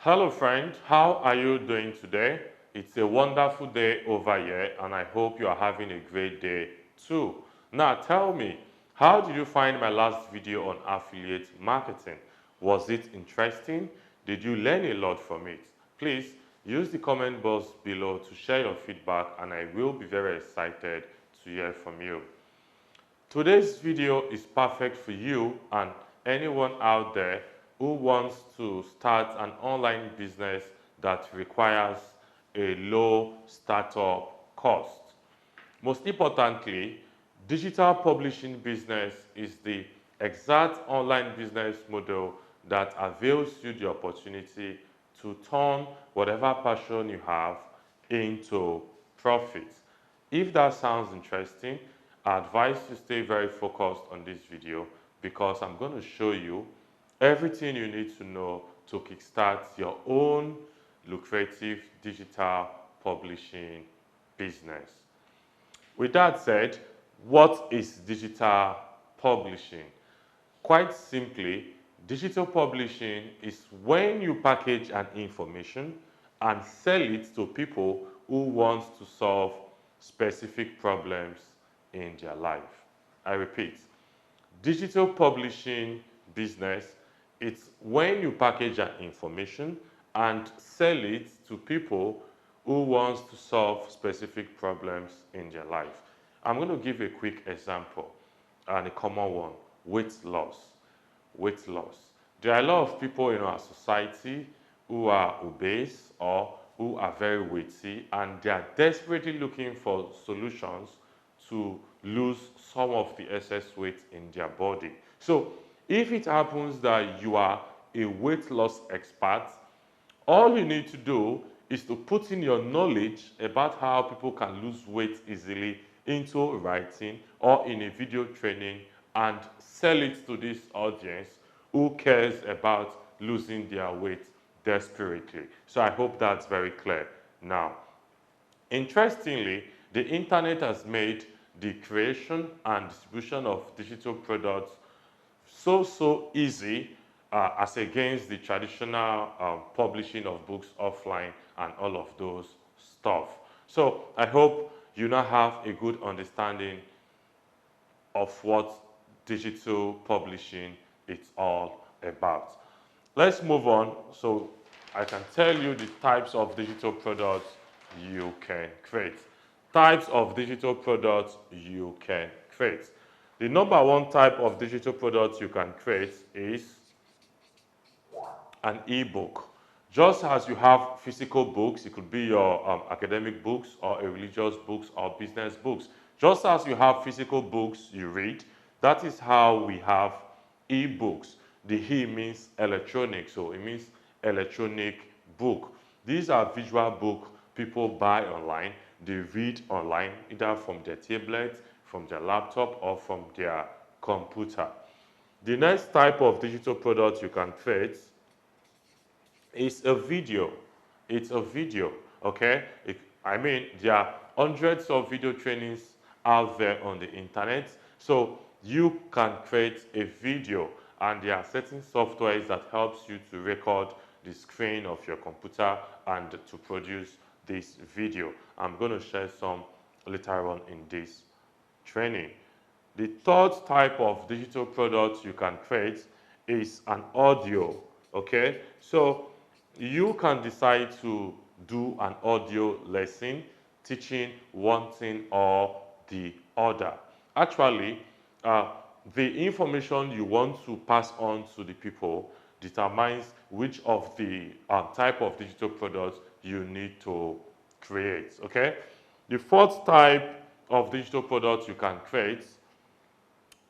Hello friend, how are you doing today? It's a wonderful day over here and I hope you are having a great day too. Now tell me, how did you find my last video on affiliate marketing? Was it interesting? Did you learn a lot from it? Please use the comment box below to share your feedback and I will be very excited to hear from you. Today's video is perfect for you and anyone out there who wants to start an online business that requires a low startup cost. Most importantly, digital publishing business is the exact online business model that avails you the opportunity to turn whatever passion you have into profit. If that sounds interesting, I advise you stay very focused on this video because I'm going to show you everything you need to know to kickstart your own lucrative digital publishing business. With that said, what is digital publishing? Quite simply, digital publishing is when you package an information and sell it to people who want to solve specific problems in their life. I repeat, digital publishing business, it's when you package an information and sell it to people who wants to solve specific problems in their life. I'm going to give a quick example and a common one, weight loss. Weight loss. There are a lot of people in our society who are obese or who are very weighty and they are desperately looking for solutions to lose some of the excess weight in their body. So if it happens that you are a weight loss expert, all you need to do is to put in your knowledge about how people can lose weight easily into writing or in a video training and sell it to this audience who cares about losing their weight desperately. So I hope that's very clear now. Interestingly, the internet has made the creation and distribution of digital products so easy as against the traditional publishing of books offline and all of those stuff. So I hope you now have a good understanding of what digital publishing is all about. Let's move on so I can tell you the types of digital products you can create. Types of digital products you can create. The number one type of digital product you can create is an ebook. Just as you have physical books, it could be your academic books or a religious books or business books. Just as you have physical books you read, that is how we have ebooks. The E means electronic, so it means electronic book. These are visual books people buy online, they read online, either from their tablet, from their laptop, or from their computer. The next type of digital product you can create is a video. It's a video, okay? I mean, there are hundreds of video trainings out there on the internet. So you can create a video and there are certain softwares that helps you to record the screen of your computer and to produce this video. I'm going to share some later on in this training. The third type of digital product you can create is an audio, okay? So you can decide to do an audio lesson teaching one thing or the other. Actually, the information you want to pass on to the people determines which of the type of digital products you need to create, okay? The fourth type of digital product you can create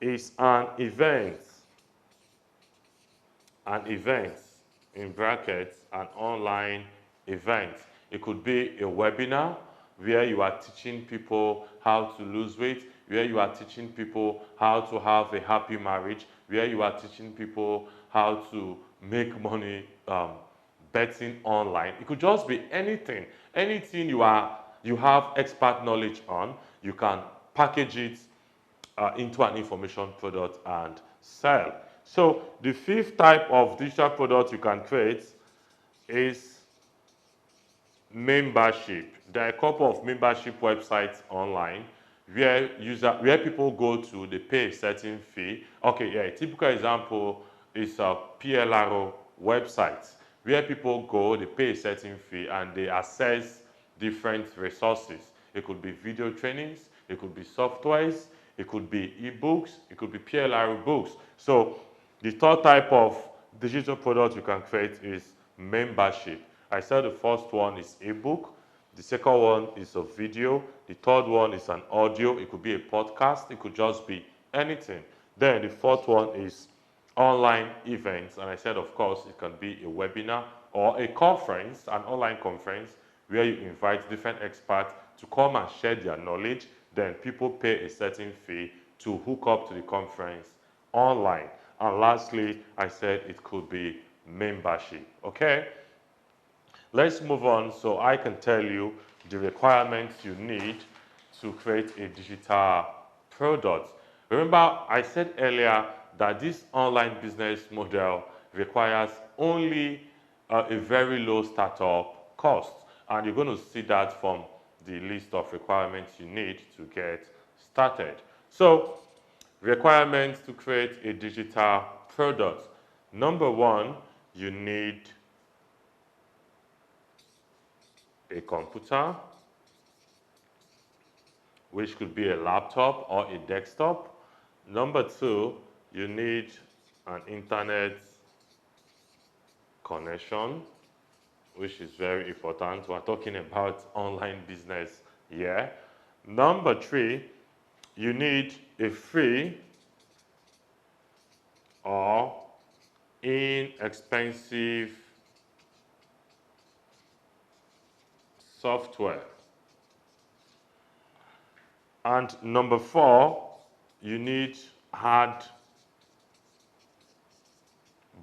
is an event. An event, in brackets, an online event. It could be a webinar where you are teaching people how to lose weight, where you are teaching people how to have a happy marriage, where you are teaching people how to make money betting online. It could just be anything. Anything you have expert knowledge on, you can package it into an information product and sell. So the fifth type of digital product you can create is membership. There are a couple of membership websites online where people go to, they pay a certain fee. Okay, yeah, a typical example is a PLRO website where people go, they pay a certain fee and they access different resources. It could be video trainings, it could be softwares, it could be ebooks, it could be PLRO books. So the third type of digital product you can create is membership. I said the first one is ebook, the second one is a video, the third one is an audio, it could be a podcast, it could just be anything. Then the fourth one is online events, and I said of course it can be a webinar or a conference, an online conference where you invite different experts to come and share their knowledge. Then people pay a certain fee to hook up to the conference online. And lastly, I said it could be membership. Okay, let's move on so I can tell you the requirements you need to create a digital product. Remember, I said earlier that this online business model requires only a very low startup cost, and you're going to see that from the list of requirements you need to get started. So, requirements to create a digital product. Number one, you need a computer, which could be a laptop or a desktop. Number two, you need an internet connection, which is very important. We're talking about online business here. Number three, you need a free or inexpensive software. And number four, you need ad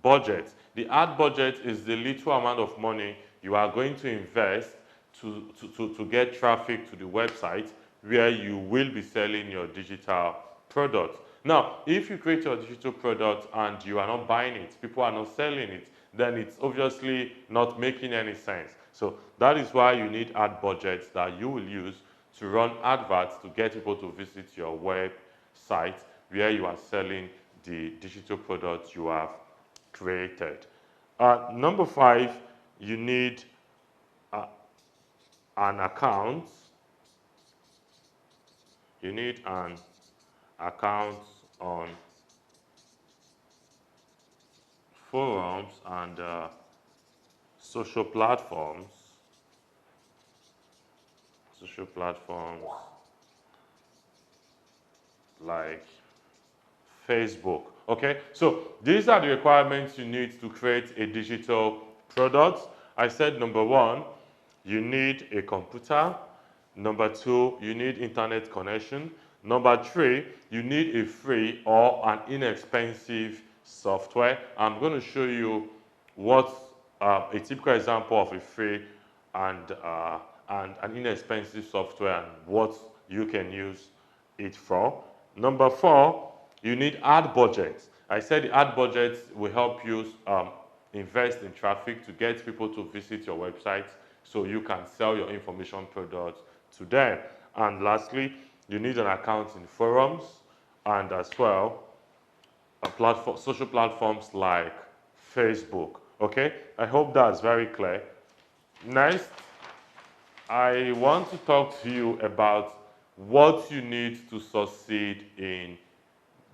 budget. The ad budget is the little amount of money you are going to invest to get traffic to the website where you will be selling your digital product. Now, if you create your digital product and you are not buying it, people are not selling it, then it's obviously not making any sense. So that is why you need ad budgets that you will use to run adverts to get people to visit your website where you are selling the digital product you have created. Number five, you need an account. You need an account on forums and social platforms. Social platforms like Facebook. Okay, so these are the requirements you need to create a digital product. I said number one, you need a computer. Number two, you need internet connection. Number three, you need a free or an inexpensive software. I'm going to show you what a typical example of a free and an inexpensive software and what you can use it for. Number four, you need ad budgets. I said the ad budgets will help you invest in traffic to get people to visit your website so you can sell your information products to them. And lastly, you need an account in forums and as well social platforms like Facebook. Okay, I hope that's very clear. Next, I want to talk to you about what you need to succeed in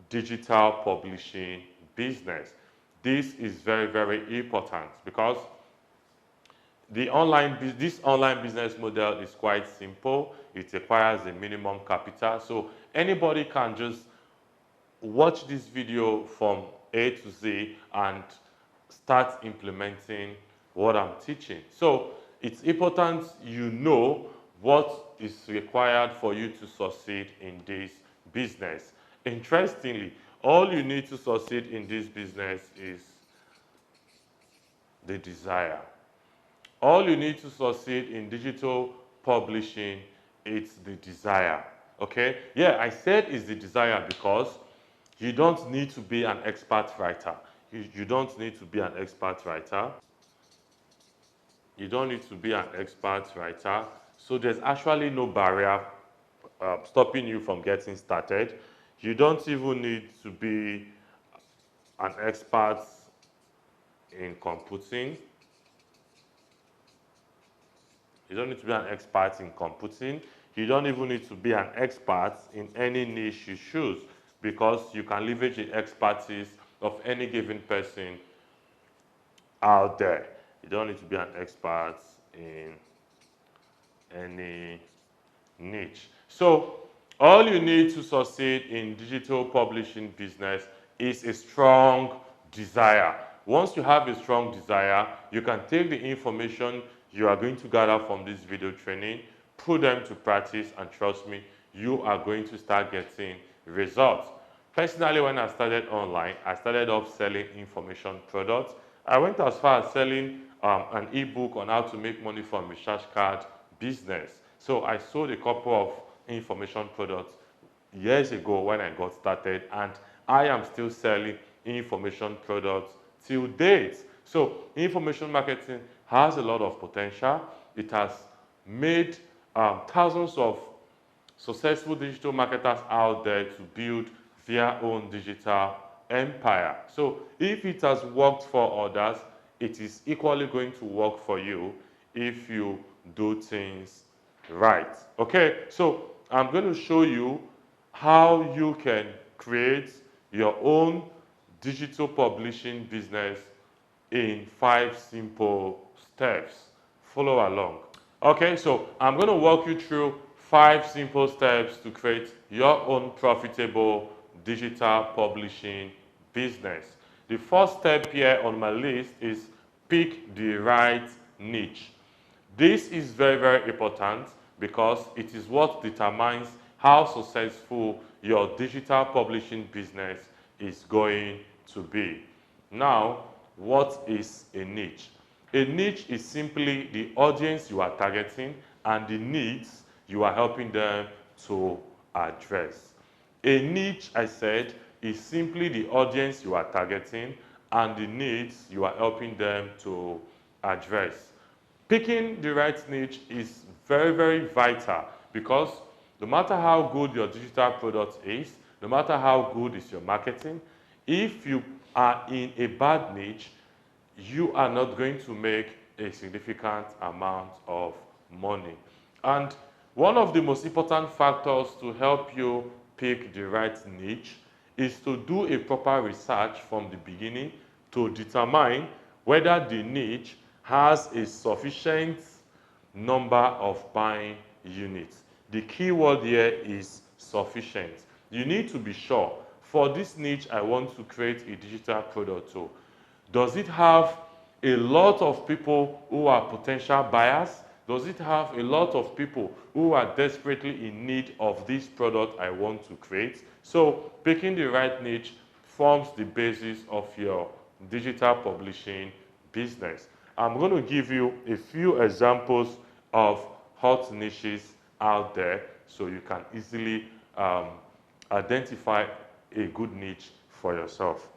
digital publishing business. This is very, very important because this online business model is quite simple. It requires a minimum capital. So anybody can just watch this video from A to Z and start implementing what I'm teaching. So it's important you know what is required for you to succeed in this business. Interestingly, all you need to succeed in this business is the desire. All you need to succeed in digital publishing is the desire. Okay? Yeah, I said it's the desire because you don't need to be an expert writer. You don't need to be an expert writer. You don't need to be an expert writer. So there's actually no barrier stopping you from getting started. You don't even need to be an expert in computing. You don't need to be an expert in computing. You don't even need to be an expert in any niche you choose, because you can leverage the expertise of any given person out there. You don't need to be an expert in any niche. So all you need to succeed in digital publishing business is a strong desire. Once you have a strong desire, you can take the information you are going to gather from this video training, put them to practice, and trust me, you are going to start getting results. Personally, when I started online, I started off selling information products. I went as far as selling an ebook on how to make money from recharge card business. So I sold a couple of information products years ago when I got started, and I am still selling information products till date. So information marketing has a lot of potential. It has made thousands of successful digital marketers out there to build their own digital empire. So if it has worked for others, it is equally going to work for you if you do things right. Okay, so I'm going to show you how you can create your own digital publishing business in 5 simple steps. Follow along. Okay, so I'm going to walk you through 5 simple steps to create your own profitable digital publishing business. The first step here on my list is pick the right niche. This is very, very important because it is what determines how successful your digital publishing business is going to be. Now, what is a niche? A niche is simply the audience you are targeting and the needs you are helping them to address. A niche, I said, is simply the audience you are targeting and the needs you are helping them to address. Picking the right niche is very, very vital, because no matter how good your digital product is, no matter how good is your marketing, if you are in a bad niche, you are not going to make a significant amount of money. And one of the most important factors to help you pick the right niche is to do a proper research from the beginning to determine whether the niche has a sufficient number of buying units. The key word here is sufficient. You need to be sure, for this niche I want to create a digital product too. Does it have a lot of people who are potential buyers? Does it have a lot of people who are desperately in need of this product I want to create? So picking the right niche forms the basis of your digital publishing business. I'm going to give you a few examples of hot niches out there so you can easily identify a good niche for yourself.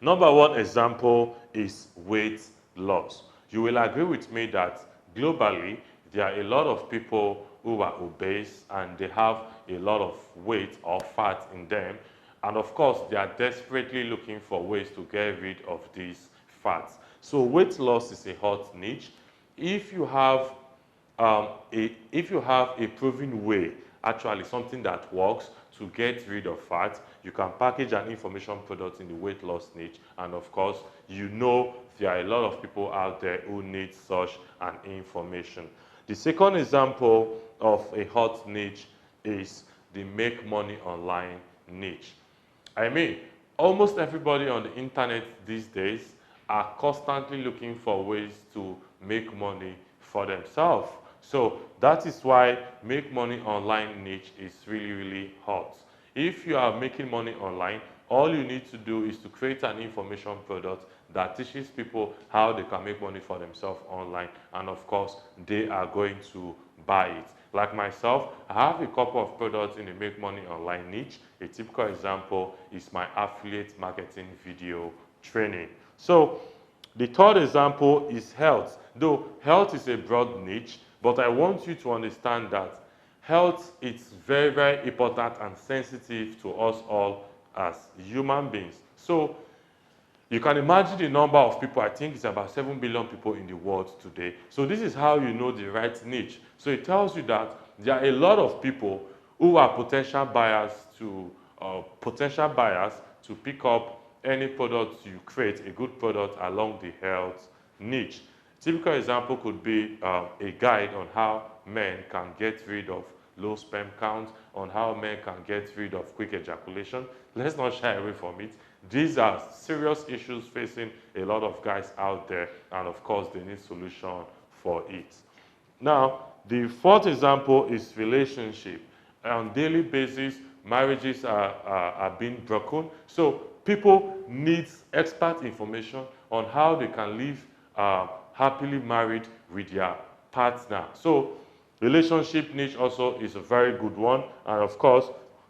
Number one example is weight loss. You will agree with me that globally there are a lot of people who are obese and they have a lot of weight or fat in them, and of course they are desperately looking for ways to get rid of these fats. So weight loss is a hot niche. If you have a proven way, actually something that works to get rid of fat, you can package an information product in the weight loss niche, and of course you know there are a lot of people out there who need such an information. The second example of a hot niche is the make money online niche. I mean, almost everybody on the internet these days are constantly looking for ways to make money for themselves. So that is why make money online niche is really, really hot. If you are making money online, all you need to do is to create an information product that teaches people how they can make money for themselves online, and of course they are going to buy it. Like myself, I have a couple of products in the make money online niche. A typical example is my affiliate marketing video training. So The third example is health. Though health is a broad niche, but I want you to understand that health is very, very important and sensitive to us all as human beings. So you can imagine the number of people. I think it's about 7 billion people in the world today. So this is how you know the right niche. So it tells you that there are a lot of people who are potential buyers to pick up any product you create, a good product along the health niche. Typical example could be a guide on how men can get rid of low sperm count, on how men can get rid of quick ejaculation. Let's not shy away from it. These are serious issues facing a lot of guys out there, and of course they need solution for it. Now, the fourth example is relationship. On a daily basis, marriages are being broken. So people need expert information on how they can live happily married with their partner. So relationship niche also is a very good one. And of course,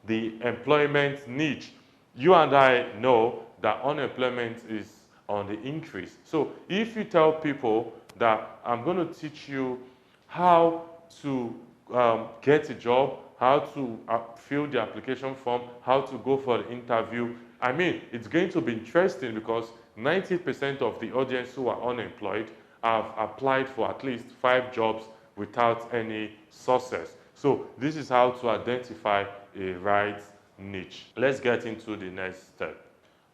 the employment niche. You and I know that unemployment is on the increase. So if you tell people that I'm going to teach you how to get a job, how to fill the application form, how to go for the interview, I mean, it's going to be interesting because 90% of the audience who are unemployed have applied for at least 5 jobs without any success. So this is how to identify a right niche. Let's get into the next step.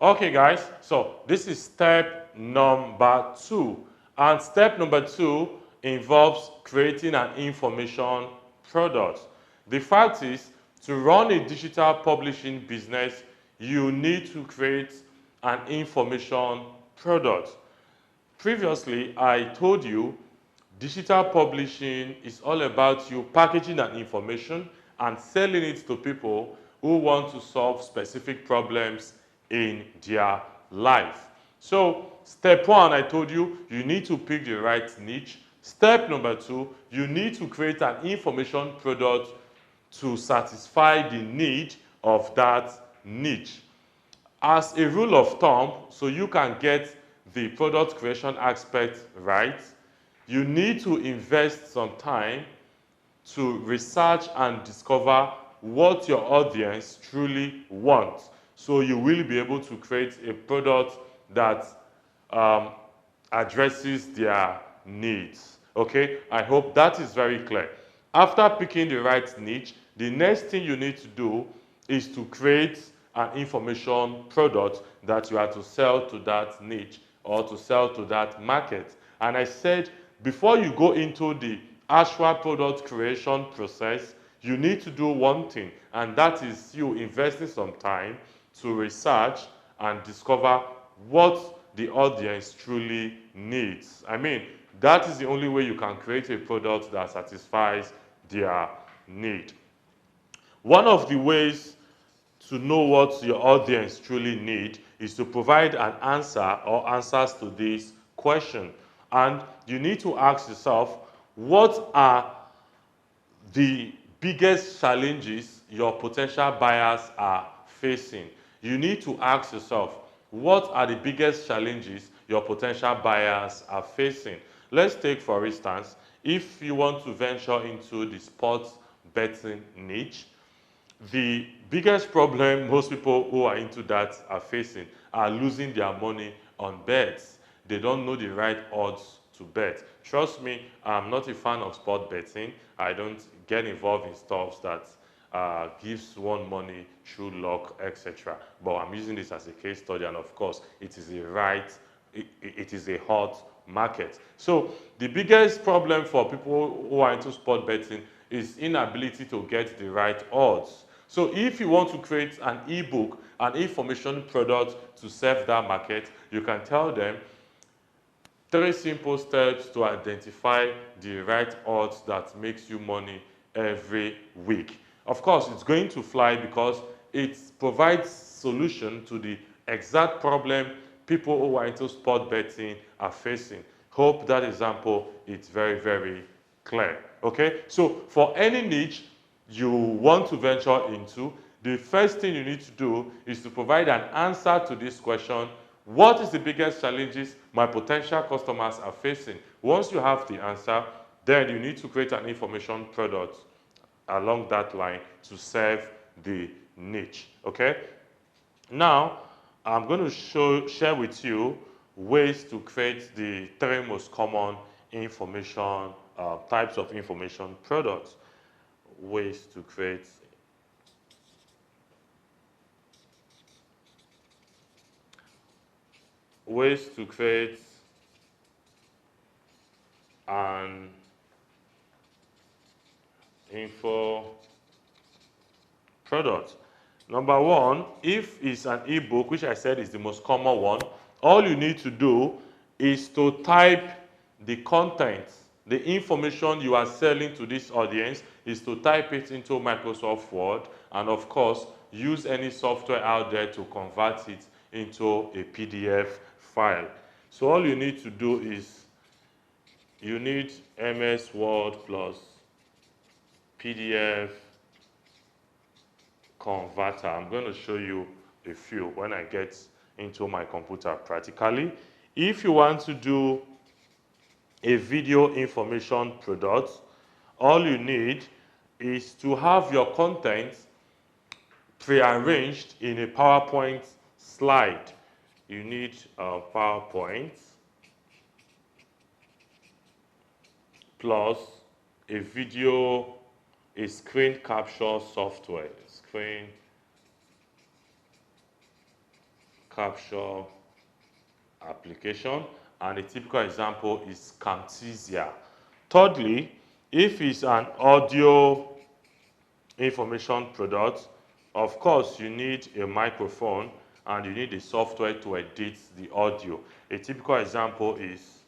Okay guys, so this is step number 2. And step number 2 involves creating an information product. The fact is, to run a digital publishing business, you need to create an information product. Previously, I told you digital publishing is all about you packaging an information and selling it to people who want to solve specific problems in their life. So step 1, I told you, you need to pick the right niche. Step number 2, you need to create an information product to satisfy the need of that niche. As a rule of thumb, so you can get the product creation aspect right, you need to invest some time to research and discover what your audience truly wants. So you will be able to create a product that addresses their needs. Okay, I hope that is very clear. After picking the right niche, the next thing you need to do is to create an information product that you are to sell to that niche or to sell to that market. And I said, before you go into the actual product creation process, you need to do one thing, and that is you investing some time to research and discover what the audience truly needs. I mean, that is the only way you can create a product that satisfies their need. One of the ways to know what your audience truly need is to provide an answer or answers to this question. And you need to ask yourself, what are the biggest challenges your potential buyers are facing? You need to ask yourself, what are the biggest challenges your potential buyers are facing? Let's take, for instance, if you want to venture into the sports betting niche, the biggest problem most people who are into that are facing are losing their money on bets. They don't know the right odds to bet. Trust me, I'm not a fan of sport betting. I don't get involved in stuff that gives one money through luck, etc. But I'm using this as a case study, and of course, it is a hot market. So the biggest problem for people who are into sport betting is inability to get the right odds. So if you want to create an ebook, an information product to serve that market, you can tell them 3 simple steps to identify the right odds that makes you money every week. Of course, it's going to fly because it provides solution to the exact problem people who are into sport betting are facing. Hope that example is very, very clear. Okay, so for any niche you want to venture into, the first thing you need to do is to provide an answer to this question: What is the biggest challenges my potential customers are facing? Once you have the answer, then you need to create an information product along that line to serve the niche, okay? Now, I'm going to share with you ways to create the three most common information, types of information products. Ways to create an info product. Number one, if it's an ebook, which I said is the most common one, all you need to do is to type the content, the information you are selling to this audience, is to type it into Microsoft Word, and of course, use any software out there to convert it into a PDF file. So all you need to do is you need MS Word plus PDF converter. I'm going to show you a few when I get into my computer practically. If you want to do a video information product, all you need is to have your content prearranged in a PowerPoint slide. You need a PowerPoint plus a video, a screen capture software, screen capture application, and a typical example is Camtasia. Thirdly, if it's an audio information product, of course you need a microphone and you need a software to edit the audio. A typical example is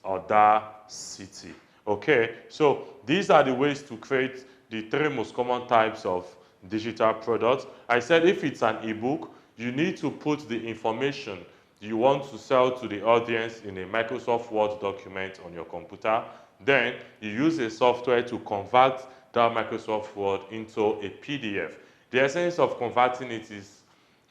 Audacity. Okay, so these are the ways to create the three most common types of digital products. I said if it's an ebook, you need to put the information you want to sell to the audience in a Microsoft Word document on your computer. Then you use a software to convert that Microsoft Word into a PDF. The essence of converting it is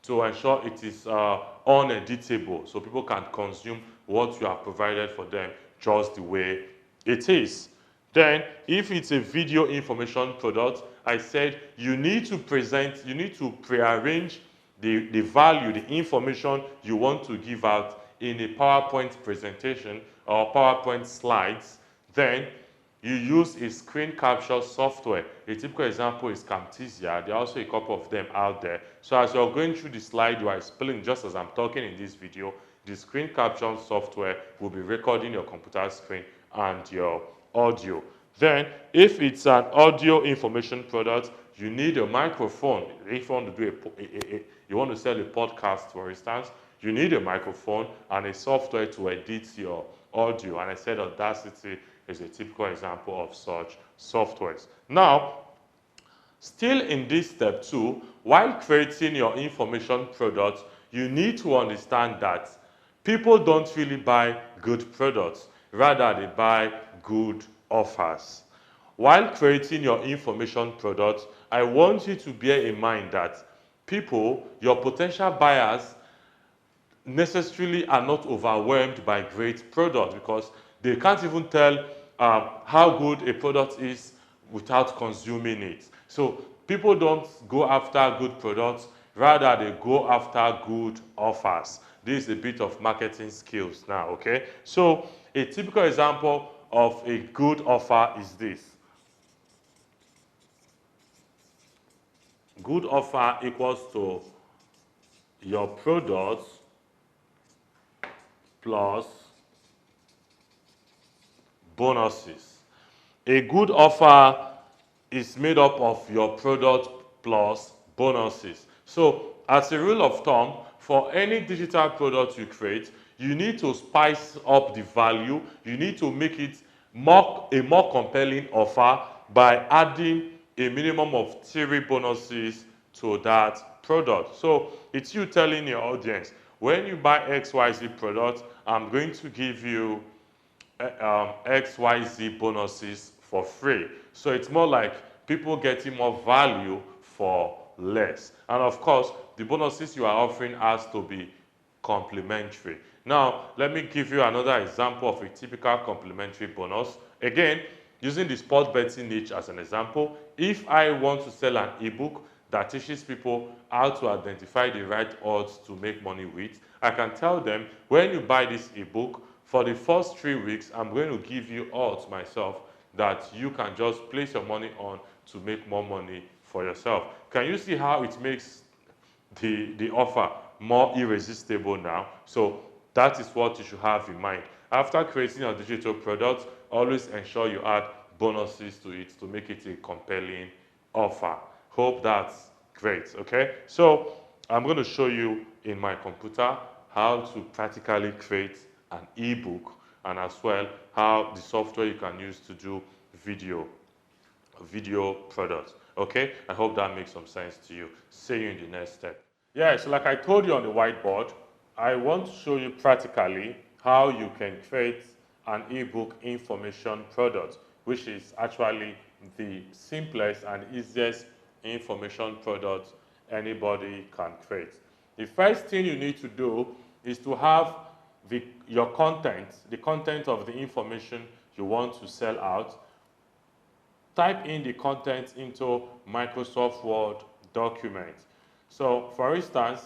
to ensure it is uneditable, so people can consume what you have provided for them just the way it is. Then, if it's a video information product, I said you need to prearrange the value, the information you want to give out in a PowerPoint presentation or PowerPoint slides. Then you use a screen capture software. A typical example is Camtasia. There are also a couple of them out there. So as you're going through the slide, you are explaining just as I'm talking in this video, the screen capture software will be recording your computer screen and your audio. Then, if it's an audio information product, you need a microphone. If you want to do you want to sell a podcast, for instance, you need a microphone and a software to edit your audio. And I said Audacity is a typical example of such softwares. Now, still in this step 2, while creating your information product, you need to understand that people don't really buy good products. Rather, they buy good offers. While creating your information product, I want you to bear in mind that people, your potential buyers, necessarily are not overwhelmed by great products because they can't even tell how good a product is without consuming it. So people don't go after good products, rather they go after good offers. This is a bit of marketing skills now, okay? So a typical example of a good offer is this. Good offer equals to your products plus bonuses. A good offer is made up of your product plus bonuses. So as a rule of thumb, for any digital product you create, you need to spice up the value. You need to make it a more compelling offer by adding a minimum of 3 bonuses to that product. So it's you telling your audience, when you buy XYZ product, I'm going to give you XYZ bonuses for free. So it's more like people getting more value for less. And of course, the bonuses you are offering has to be complimentary. Now, let me give you another example of a typical complimentary bonus. Again, using the sport betting niche as an example, if I want to sell an ebook that teaches people how to identify the right odds to make money with, I can tell them, when you buy this ebook, for the first 3 weeks, I'm going to give you odds myself that you can just place your money on to make more money for yourself. Can you see how it makes the offer more irresistible now? So that is what you should have in mind. After creating a digital product, always ensure you add bonuses to it to make it a compelling offer. Hope that's great, okay? So I'm going to show you in my computer how to practically create an ebook, and as well how the software you can use to do video products. Okay, I hope that makes some sense to you. See you in the next step. Yeah, so like I told you on the whiteboard, I want to show you practically how you can create an ebook information product, which is actually the simplest and easiest information product anybody can create. The first thing you need to do is to have your content, the content of the information you want to sell out. Type in the content into Microsoft Word document. So for instance,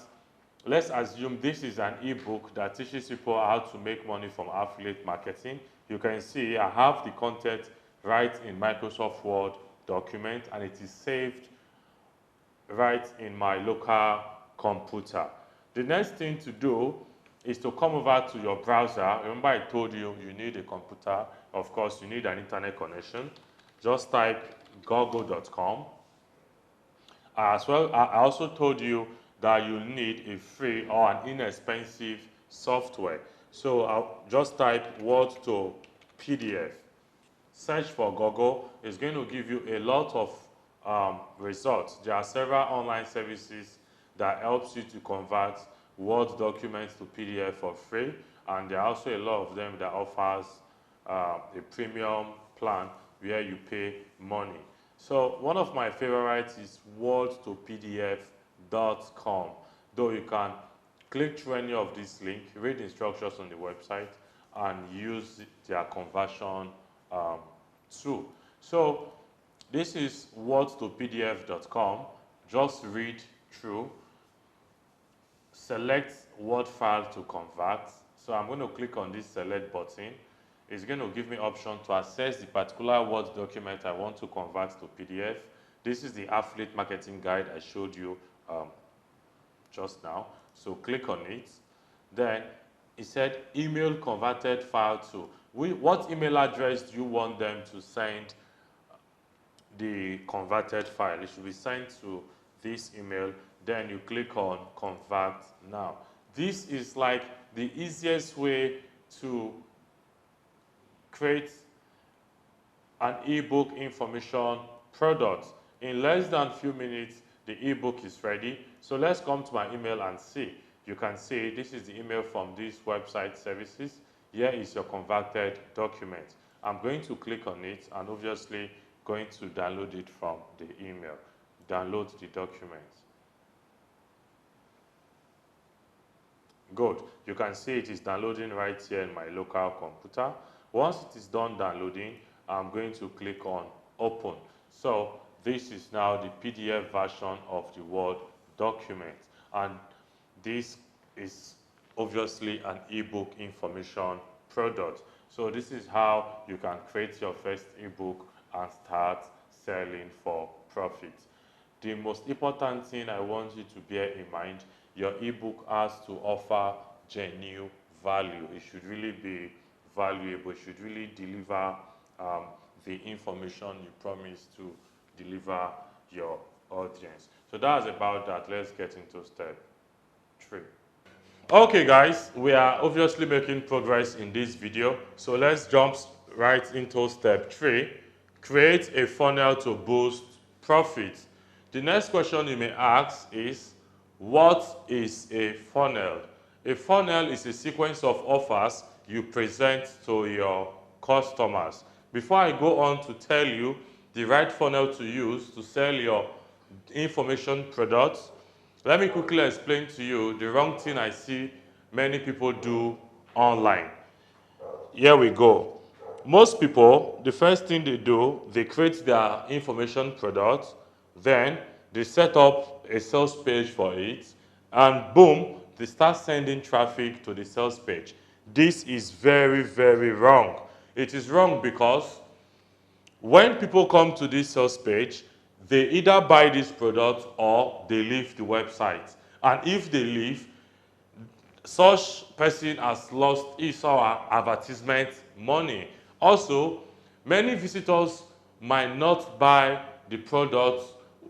let's assume this is an ebook that teaches people how to make money from affiliate marketing. You can see I have the content right in Microsoft Word document, and it is saved right in my local computer. The next thing to do is to come over to your browser. Remember I told you you need a computer. Of course, you need an internet connection. Just type google.com. As well, I also told you that you need a free or an inexpensive software. So I'll just type Word to PDF. Search for Google. It's going to give you a lot of results. There are several online services that helps you to convert Word documents to PDF for free, and there are also a lot of them that offers a premium plan where you pay money. So one of my favorites is word2pdf.com. Though you can click through any of these links, read instructions on the website, and use their conversion tool. So this is word2pdf.com. Just read through, select Word file to convert. So I'm going to click on this select button. It's going to give me option to access the particular Word document I want to convert to PDF. This is the affiliate marketing guide I showed you just now. So click on it. Then it said email converted file to. What email address do you want them to send the converted file? It should be sent to this email. Then you click on convert now. This is like the easiest way to create an ebook information product. In less than a few minutes, the ebook is ready. So let's come to my email and see. You can see this is the email from this website services. Here is your converted document. I'm going to click on it and obviously going to download it from the email. Download the document. Good. You can see it is downloading right here in my local computer. Once it is done downloading, I'm going to click on open. So this is now the PDF version of the Word document, and this is obviously an ebook information product. So this is how you can create your first ebook and start selling for profit. The most important thing I want you to bear in mind, your ebook has to offer genuine value. It should really be valuable. It should really deliver the information you promise to deliver your audience. So that's about that. Let's get into step 3. Okay guys, we are obviously making progress in this video. So let's jump right into step 3. Create a funnel to boost profit. The next question you may ask is, what is a funnel? A funnel is a sequence of offers you present to your customers. Before I go on to tell you the right funnel to use to sell your information products. Let me quickly explain to you the wrong thing I see many people do online. Here we go. Most people, the first thing they do, they create their information product, then they set up a sales page for it, and boom, they start sending traffic to the sales page. This is very, very wrong. It is wrong because when people come to this sales page, they either buy this product or they leave the website. And if they leave, such person has lost his or her advertisement money. Also, many visitors might not buy the product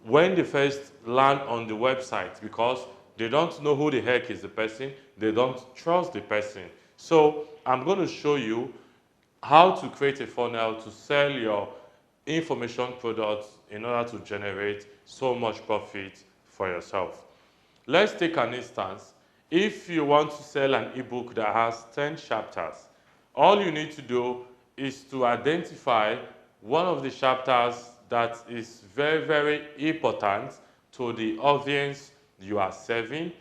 when they first land on the website because they don't know who the heck is the person, they don't trust the person. So I'm going to show you how to create a funnel to sell your information products in order to generate so much profit for yourself. Let's take an instance. If you want to sell an ebook that has 10 chapters, all you need to do is to identify one of the chapters that is very, very important to the audience you are serving,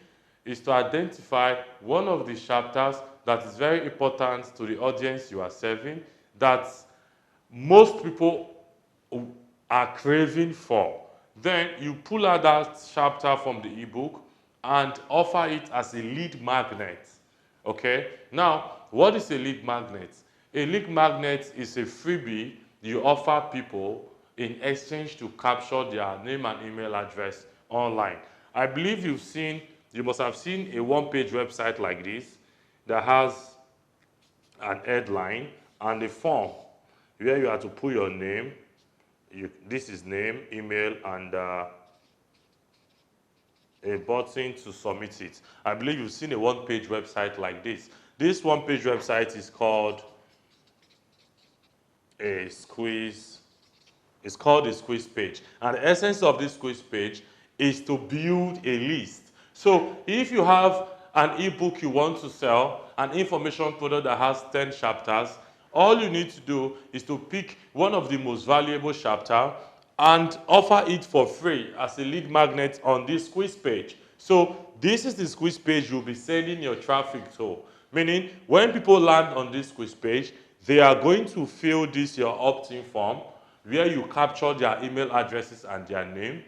is to identify one of the chapters that is very important to the audience you are serving, that most people are craving for. Then you pull out that chapter from the ebook and offer it as a lead magnet. Okay? Now, what is a lead magnet? A lead magnet is a freebie you offer people in exchange to capture their name and email address online. I believe you must have seen a one-page website like this that has an headline and a form where you have to put your name. This is name, email, and a button to submit it. I believe you've seen a one-page website like this. This one-page website is called a squeeze. It's called a squeeze page. And the essence of this squeeze page is to build a list. So if you have an ebook you want to sell, an information product that has 10 chapters, all you need to do is to pick one of the most valuable chapters and offer it for free as a lead magnet on this squeeze page. So this is the squeeze page you'll be sending your traffic to. Meaning, when people land on this squeeze page, they are going to fill this your opt-in form where you capture their email addresses and their name,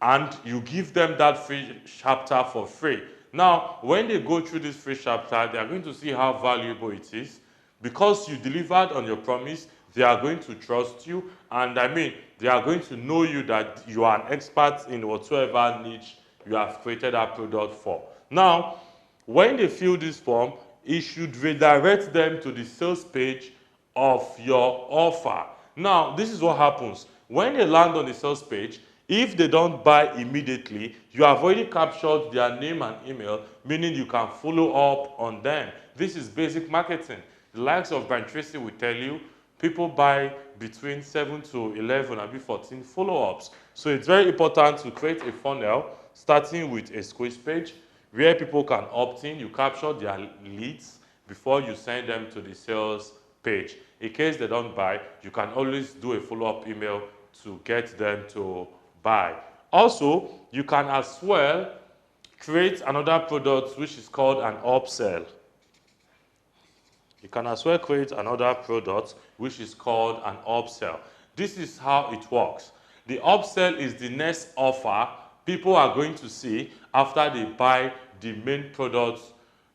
and you give them that free chapter for free. Now, when they go through this free chapter, they are going to see how valuable it is. Because you delivered on your promise, they are going to trust you, and they are going to know you that you are an expert in whatsoever niche you have created that product for. Now, when they fill this form, it should redirect them to the sales page of your offer. Now, this is what happens. When they land on the sales page, if they don't buy immediately, you have already captured their name and email, meaning you can follow up on them. This is basic marketing. The likes of Brian Tracy will tell you people buy between 7 to 11 and 14 follow-ups. So it's very important to create a funnel starting with a squeeze page where people can opt in. You capture their leads before you send them to the sales page. In case they don't buy, you can always do a follow-up email to get them to buy. Also, you can as well create another product which is called an upsell. You can as well create another product which is called an upsell. This is how it works. The upsell is the next offer people are going to see after they buy the main product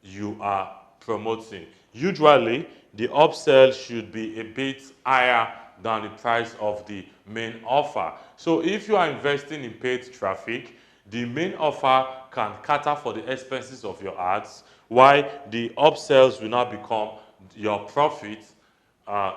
you are promoting. Usually, the upsell should be a bit higher than the price of the main offer. So if you are investing in paid traffic, the main offer can cater for the expenses of your ads, while the upsells will now become your profit,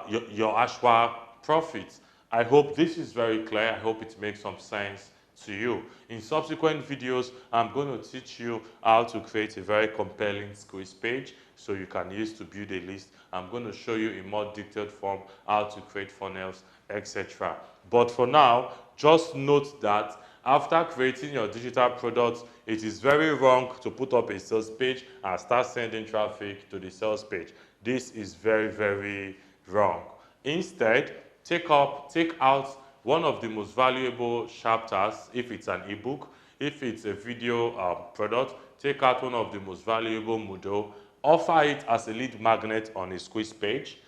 your actual profit. I hope this is very clear. I hope it makes some sense to you. In subsequent videos, I'm going to teach you how to create a very compelling squeeze page so you can use to build a list. I'm going to show you in more detailed form how to create funnels, etc. But for now, just note that after creating your digital products, it is very wrong to put up a sales page and start sending traffic to the sales page. This is very, very wrong. Instead, take out one of the most valuable chapters, if it's an ebook, if it's a video product, take out one of the most valuable Moodle, offer it as a lead magnet on a squeeze page.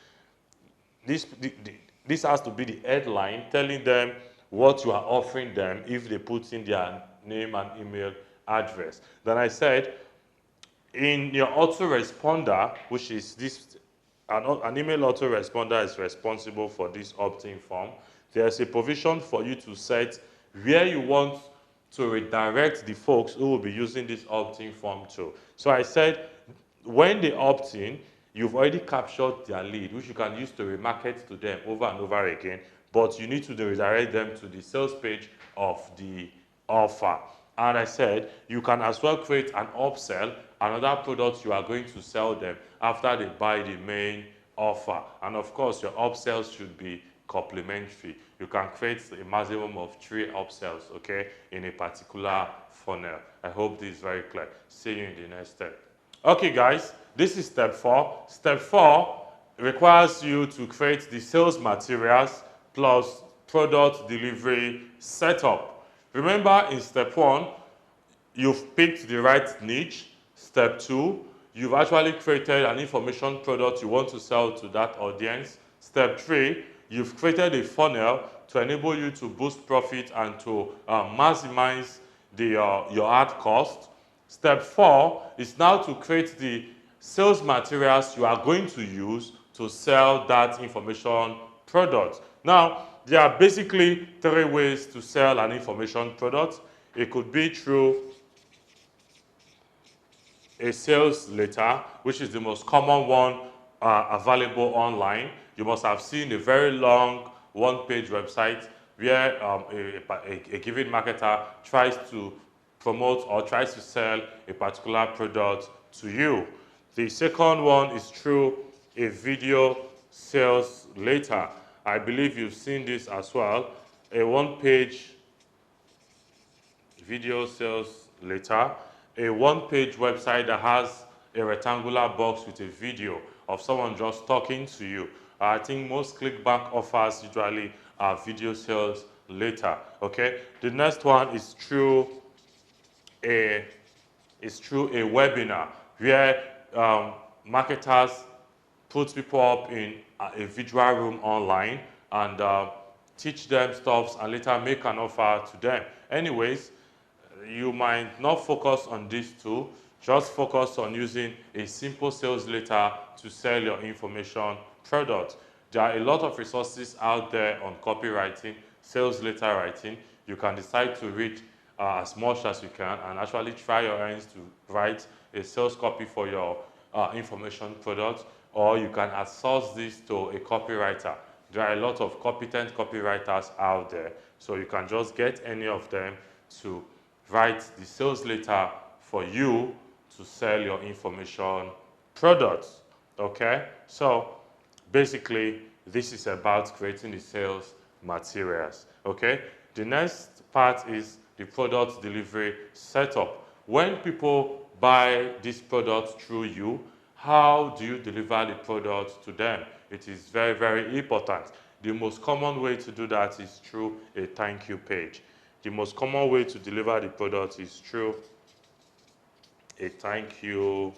This has to be the headline telling them what you are offering them if they put in their name and email address. Then I said, in your autoresponder, which is this, an email autoresponder is responsible for this opt-in form. There's a provision for you to set where you want to redirect the folks who will be using this opt-in form to. So I said, when they opt in, you've already captured their lead, which you can use to remarket to them over and over again, but you need to redirect them to the sales page of the offer. And I said, you can as well create an upsell, another product you are going to sell them after they buy the main offer. And of course, your upsells should be complementary. You can create a maximum of 3 upsells, okay, in a particular funnel. I hope this is very clear. See you in the next step. Okay, guys, this is step 4. Step 4 requires you to create the sales materials plus product delivery setup. Remember, in step 1, you've picked the right niche. Step 2, you've actually created an information product you want to sell to that audience. Step 3, you've created a funnel to enable you to boost profit and to maximize your ad cost. Step 4 is now to create the sales materials you are going to use to sell that information product. Now, there are basically 3 ways to sell an information product. It could be through a sales letter, which is the most common one available online. You must have seen a very long one-page website where a given marketer tries to promote or tries to sell a particular product to you. The second one is through a video sales letter. I believe you've seen this as well. A one-page video sales letter, a one-page website that has a rectangular box with a video of someone just talking to you. I think most clickbank offers usually are video sales letter. Okay. The next one is through a webinar where marketers put people up in a virtual room online and teach them stuff and later make an offer to them. Anyways, you might not focus on these 2, just focus on using a simple sales letter to sell your information product. There are a lot of resources out there on copywriting, sales letter writing. You can decide to read as much as you can and actually try your hands to write a sales copy for your information product, or you can outsource this to a copywriter. There are a lot of competent copywriters out there, so you can just get any of them to write the sales letter for you to sell your information products. Okay, so basically this is about creating the sales materials. Okay, the next part is the product delivery setup. When people buy this product through you, how do you deliver the product to them? It is very, very important. The most common way to do that is through a thank you page. The most common way to deliver the product is through a thank you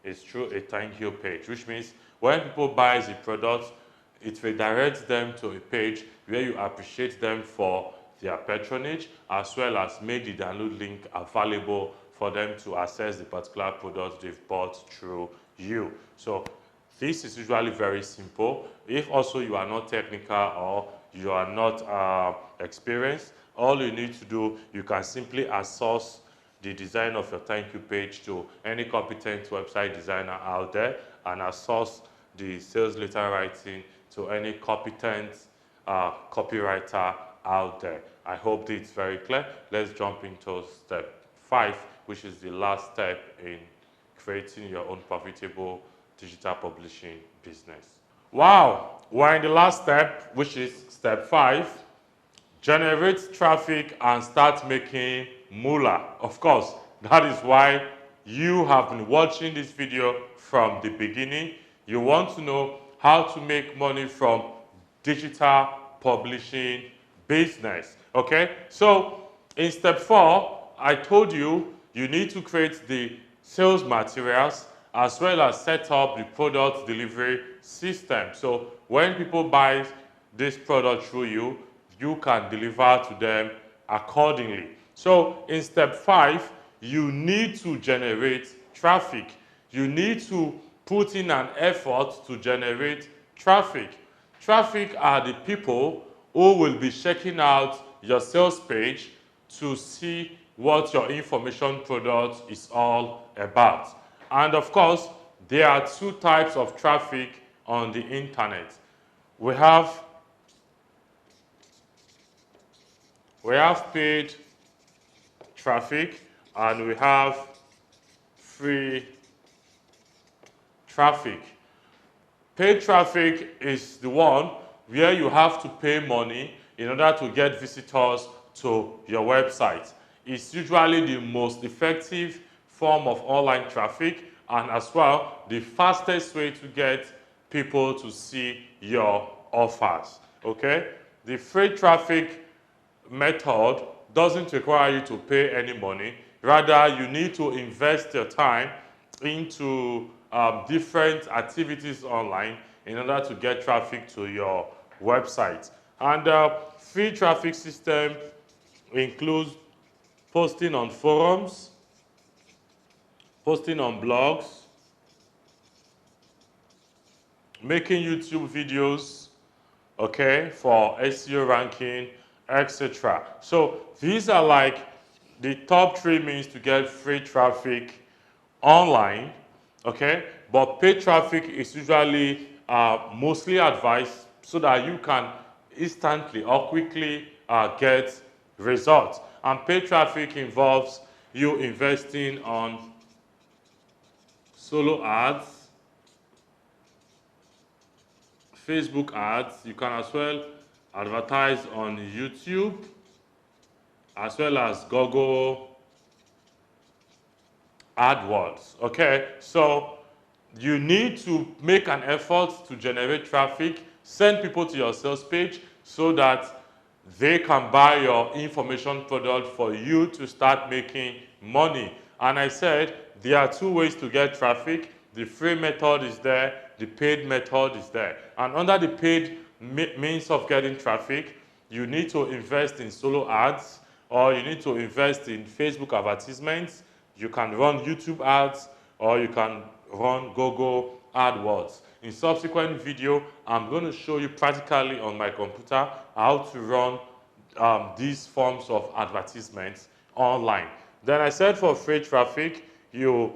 page, which means when people buy the product, it redirects them to a page where you appreciate them for their patronage, as well as made the download link available for them to access the particular product they've bought through you. So this is usually very simple. If also you are not technical or you are not experienced, all you need to do, you can simply outsource the design of your thank you page to any competent website designer out there and outsource the sales letter writing to any competent copywriter out there. I hope this is very clear. Let's jump into step 5, which is the last step in creating your own profitable digital publishing business. Wow, we're in the last step, which is step 5. Generate traffic and start making moolah. Of course, that is why you have been watching this video from the beginning. You want to know how to make money from digital publishing business. Okay, so in step 4, I told you you need to create the sales materials as well as set up the product delivery system. So when people buy this product through you, you can deliver to them accordingly. So in step 5, you need to generate traffic. You need to put in an effort to generate traffic. Traffic are the people who will be checking out your sales page to see what your information product is all about. And of course, there are 2 types of traffic on the internet. We have paid traffic and we have free traffic. Paid traffic is the one where you have to pay money in order to get visitors to your website. It's usually the most effective form of online traffic and as well the fastest way to get people to see your offers. Okay? The free traffic method doesn't require you to pay any money. Rather, you need to invest your time into different activities online in order to get traffic to your website. And free traffic system includes posting on forums, posting on blogs, making YouTube videos, okay, for SEO ranking, etc. So these are like the top 3 means to get free traffic online, okay? But paid traffic is usually mostly advised so that you can instantly or quickly get results. And paid traffic involves you investing on solo ads, Facebook ads. You can as well advertise on YouTube as well as Google AdWords. Okay, so you need to make an effort to generate traffic, send people to your sales page so that they can buy your information product for you to start making money. And I said there are 2 ways to get traffic. The free method is there, the paid method is there. And under the paid means of getting traffic, you need to invest in solo ads or you need to invest in Facebook advertisements. You can run YouTube ads or you can run Google AdWords. In subsequent video, I'm going to show you practically on my computer how to run these forms of advertisements online. Then I said for free traffic, you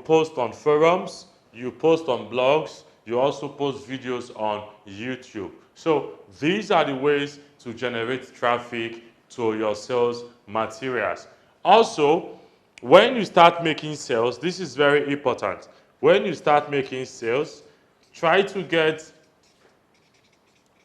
post on forums, you post on blogs, you also post videos on YouTube. So these are the ways to generate traffic to your sales materials. Also, when you start making sales, this is very important. When you start making sales, try to get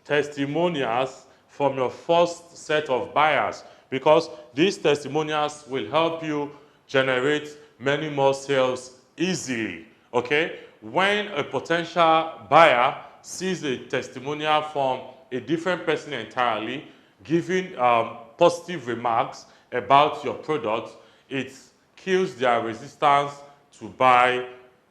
testimonials from your first set of buyers because these testimonials will help you generate many more sales easily. Okay? When a potential buyer sees a testimonial from a different person entirely, giving positive remarks about your product, it kills their resistance to buy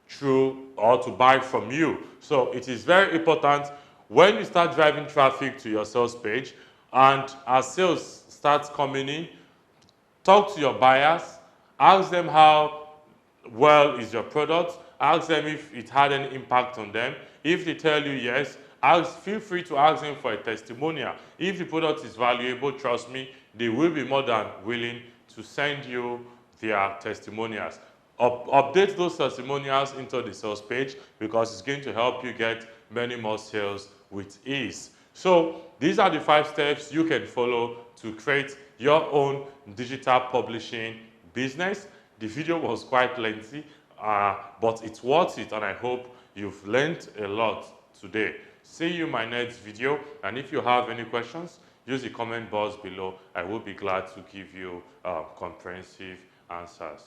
through or to buy from you. So it is very important when you start driving traffic to your sales page and as sales starts coming in, talk to your buyers, ask them how well is your product, ask them if it had any impact on them. If they tell you yes, feel free to ask them for a testimonial. If the product is valuable, trust me, they will be more than willing to send you their testimonials. Update those testimonials into the sales page because it's going to help you get many more sales with ease. So these are the 5 steps you can follow to create your own digital publishing business. The video was quite lengthy, but it's worth it and I hope you've learned a lot today. See you in my next video, and if you have any questions, use the comment box below. I will be glad to give you comprehensive answers.